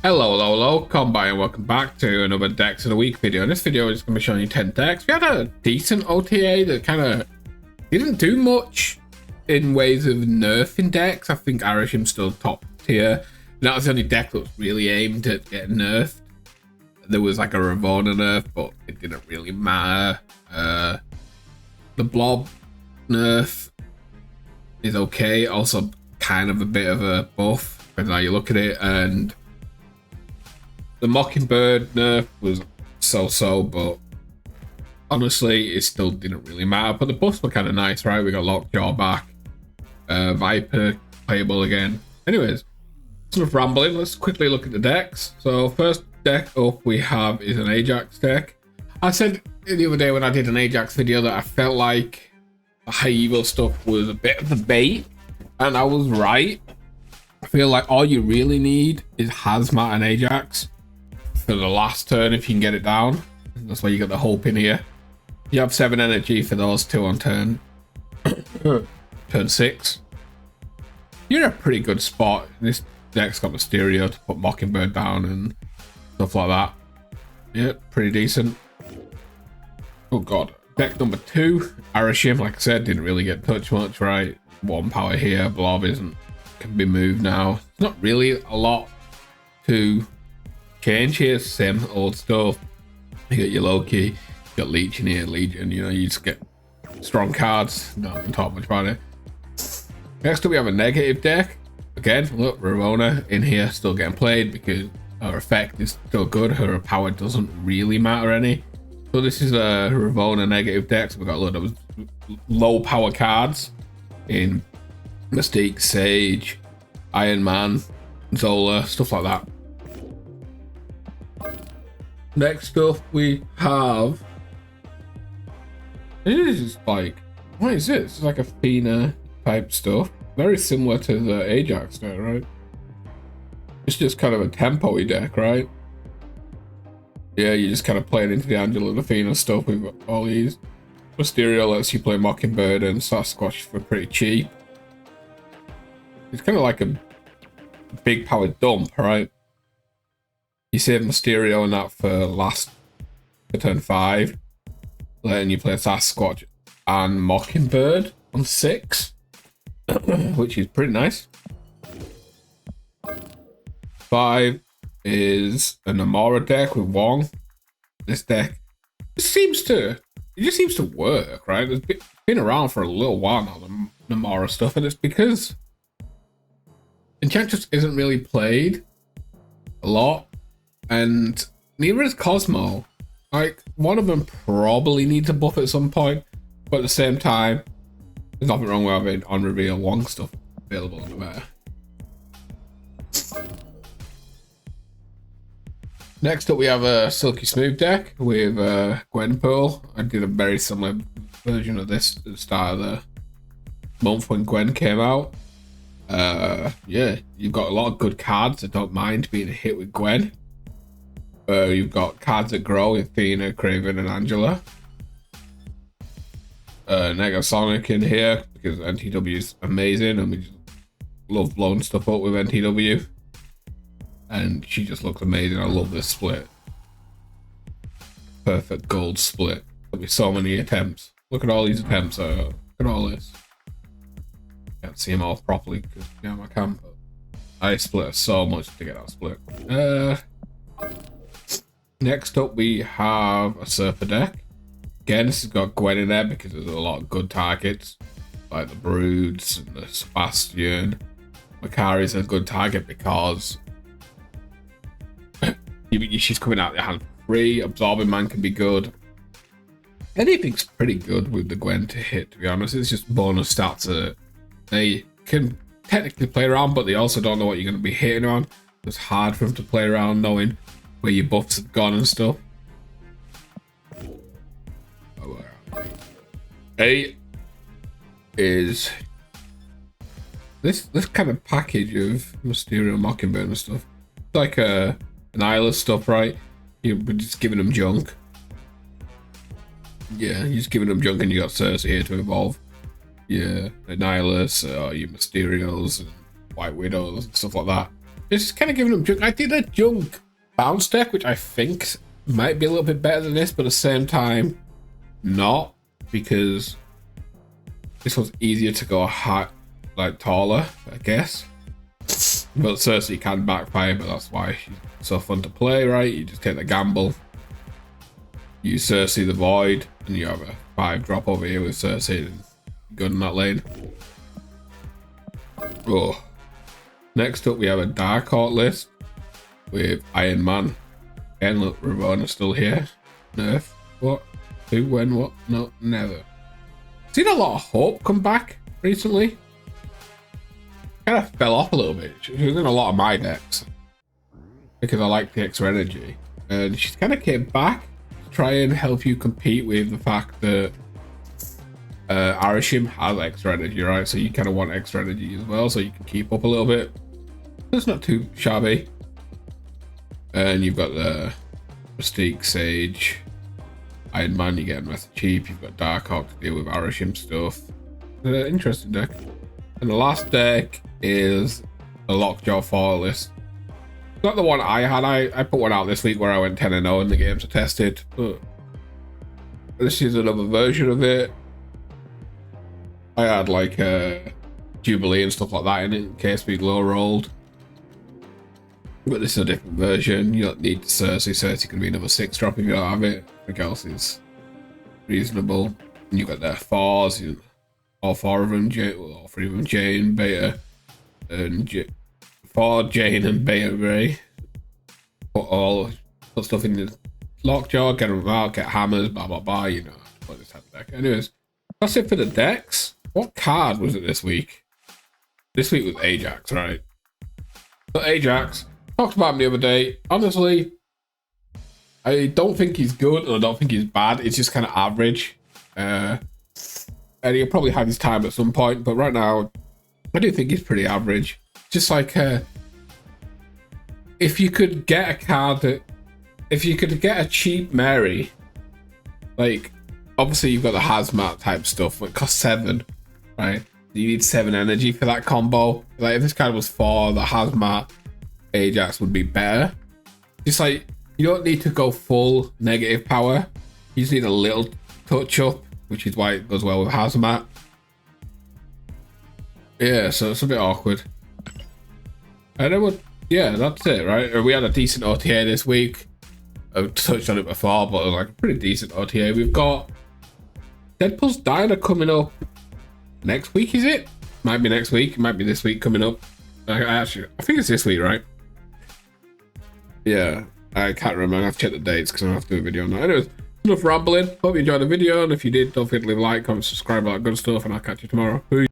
Hello, Combine, and welcome back to another Decks of the Week video. In this video, I'm just going to be showing you 10 decks. We had a decent OTA that kind of didn't do much in ways of nerfing decks. I think Arishim's still top tier. That was the only deck that was really aimed at getting nerfed. There was like a Ravona nerf, but it didn't really matter. The Blob nerf is okay. Also, kind of a bit of a buff, depending on how you look at it. And the Mockingbird nerf was so-so, but honestly, it still didn't really matter. But the buffs were kind of nice, right? We got Lockjaw back, Viper playable again. Anyways, sort of rambling. Let's quickly look at the decks. So first deck up we have is an AJAX deck. I said the other day when I did an AJAX video that I felt like the high evil stuff was a bit of the bait, and I was right. I feel like all you really need is Hazmat and AJAX for the last turn if you can get it down. That's why you got the hope in here. You have 7 energy for those two on turn 6. You're in a pretty good spot. This deck's got Mysterio to put Mockingbird down and stuff like that. Yeah, pretty decent. Oh god. Deck number 2, Arishim, like I said, didn't really get touched much, right? 1 power here, Blob can be moved now. It's not really a lot to change here, same old stuff. You got your Loki, you got Leech in here, Legion, you know, you just get strong cards. Not going to talk much about it. Next up we have a negative deck. Again, look, Ravona in here still getting played because her effect is still good. Her power doesn't really matter any. So this is a Ravona negative deck. So we've got a lot of low power cards in Mystique, Sage, Iron Man, Zola, stuff like that. Next up we have, this is like, what is this? It's like a Fina type stuff, very similar to the Ajax deck, right? It's just kind of a tempo-y deck, right? Yeah, you just kind of playing into the Angela, the Fina stuff with all these. Mysterio lets you play Mockingbird and Sasquatch for pretty cheap. It's kind of like a big power dump, right? You save Mysterio and that for turn 5, letting you play Sasquatch and Mockingbird on 6, which is pretty nice. 5 is a Namora deck with Wong. This deck just seems to work, right? It's been around for a little while now, the Namora stuff, and it's because Enchantress isn't really played a lot, and neither is Cosmo. Like, one of them probably needs a buff at some point, but at the same time, there's nothing wrong with having on reveal Wong stuff available in the meta. Next up, we have a Silky Smooth deck with Gwenpool. I did a very similar version of this at the start of the month when Gwen came out. Yeah, you've got a lot of good cards that don't mind being a hit with Gwen. You've got cards that grow with Athena, Craven, and Angela. Negasonic in here because NTW is amazing and we just love blowing stuff up with NTW. And she just looks amazing. I love this split. Perfect gold split. There'll be so many attempts. Look at all these attempts. Look at all this. Can't see them all properly because I can, but I split so much to get that split. Next up we have a Surfer deck. Again, this has got Gwen in there because there's a lot of good targets like the Broods and the Sebastian. Makari's a good target because she's coming out of your hand for free. Absorbing Man can be good. Anything's pretty good with the Gwen to hit, to be honest. It's just bonus stats that they can technically play around, but they also don't know what you're going to be hitting on. It's hard for them to play around knowing where your buffs have gone and stuff. 8 is this kind of package of Mysterio, Mockingbird and stuff. It's like an Isla stuff, right? You're just giving them junk. Yeah, you're just giving them junk, and you got Cersei here to evolve. Yeah, Annihilus, your Mysterios, and White Widows, and stuff like that. It's kind of giving them junk. I did a junk bounce deck, which I think might be a little bit better than this, but at the same time, not, because this one's easier to go high, like taller, I guess. But Cersei can backfire, but that's why she's so fun to play, right? You just take the gamble, use Cersei the Void, and you have a 5-drop over here with Cersei, and good in that lane. Oh. Next up, we have a Dark Heart list with Iron Man. Again, look, Ramona's still here. Nerf. What? Who? When? What? No, never. Seen a lot of Hope come back recently. Kind of fell off a little bit. She was in a lot of my decks because I like the extra energy, and she's kind of came back to try and help you compete with the fact that Arashim has extra energy, right? So you kind of want extra energy as well, so you can keep up a little bit. It's not too shabby. And you've got the Mystique, Sage, Iron Man. You get Master cheap. You've got Darkhawk to deal with Arashim stuff. Interesting deck. And the last deck is the Lockjaw Fall list. It's not the one I had. I put one out this week where I went 10-0 and the games are tested, but this is another version of it. I had like Jubilee and stuff like that in it in case we low rolled. But this is a different version. You don't need Cersei. Cersei can be another 6-drop if you don't have it. Everything else is reasonable. And you've got their 4s, all 4 of them, all 3 of them, Jane, Beta, and 4, Jane, and Beta Ray. Put stuff in the Lockjaw, get them out, get hammers, blah blah blah, you know, play this type of deck. Anyways, that's it for the decks. What card was it this week? This week was AJAX, right? So AJAX, talked about him the other day. Honestly, I don't think he's good, and I don't think he's bad. It's just kind of average. And he'll probably have his time at some point, but right now, I do think he's pretty average. Just like, if you could get a card that, if you could get a cheap Mary, like, obviously you've got the hazmat type stuff, it costs 7, right? You need 7 energy for that combo. Like, if this card was 4, the hazmat Ajax would be better. Just like, you don't need to go full negative power. You just need a little touch up, which is why it goes well with hazmat. Yeah, so it's a bit awkward. And then yeah, that's it, right? We had a decent OTA this week. I've touched on it before, but it was like a pretty decent OTA. We've got Deadpool's Diner coming up next week, is it? Might be next week, it might be this week coming up. I think it's this week, right? Yeah, I can't remember. I have to check the dates because I have to do a video on that. Anyways, enough rambling. Hope you enjoyed the video, and if you did, don't forget to leave a like, comment, subscribe, all that good stuff, and I'll catch you tomorrow. Peace.